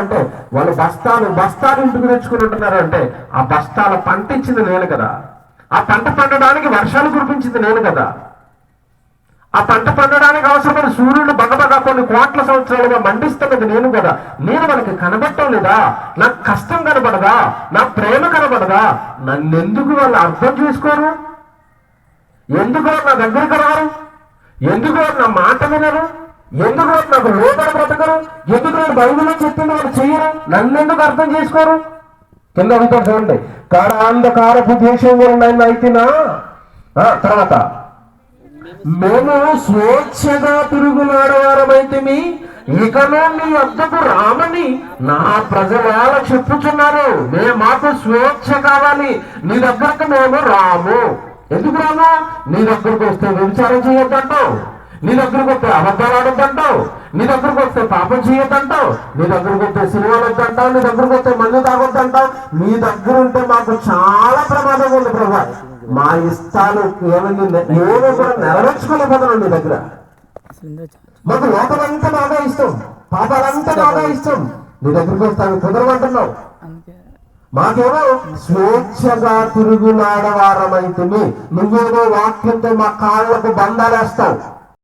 అంటే వాళ్ళు బస్తాలు బస్తాలు ఇంటికి తెచ్చుకుని ఉంటున్నారు అంటే ఆ బస్తాల పంట ఇచ్చింది నేను కదా. ఆ పంట పండడానికి వర్షాలు కురిపించింది నేను కదా. ఆ పంట పండడానికి అవసరమైన సూర్యుడు బగబగా కొన్ని కోట్ల సంవత్సరాలుగా మండిస్తున్నది నేను కదా. నేను మనకి కనబడటం లేదా? నాకు కష్టం కనబడదా? నా ప్రేమ కనబడదా? నన్నెందుకు వాళ్ళు అర్థం చేసుకోరు? ఎందుకు నా దగ్గరికి రారు? ఎందుకు నా మాట వినరు? ఎందుకు నాకు లోపల బ్రతకరు? ఎందుకు నేను బైబిల్లో చెప్పింది వాళ్ళు చెయ్యరు? నన్నెందుకు అర్థం చేసుకోరు? కింద అడుగుతారు చూడండి. కారాంధకారపు దేశం వలన అయితేనా తర్వాత మేము స్వేచ్ఛగా తిరుగులాడవారమైతే ఇకను నీ వద్దకు రామని నా ప్రజలు చెప్పుచున్నారు. మాకు స్వేచ్ఛ కావాలి, నీ దగ్గరకు మేము రాము. ఎందుకు రాము? నీ దగ్గరకు వస్తే వ్యభిచారం చేయొద్దంటావు, నీ దగ్గరకు వస్తే అబద్ధాలు ఆడొద్దంటావు, నీ దగ్గరకు వస్తే పాపం చేయొద్దంటావు, నీ దగ్గరకు వస్తే సినిమాలు వద్దంటావు, నీ దగ్గరకు వస్తే మందు తాగొద్దంటావు. నీ దగ్గర ఉంటే మాకు చాలా ప్రమాదం ఉంది ప్రభా. మా ఇష్టాలు ఏమో కూడా నెరవేర్చుకోలేకపోతున్నాం నీ దగ్గర. మాకు లోకమంతా బాగా ఇష్టం, పాపాలంతా బాగా ఇష్టం, నీ దగ్గరకు వస్తాను కుదరమంటున్నావు. మాకేమో స్వేచ్ఛగా తిరుగులాడవారమైతే నువ్వేదో వాక్యంతో మా కాళ్ళకు బంధాలేస్తావు.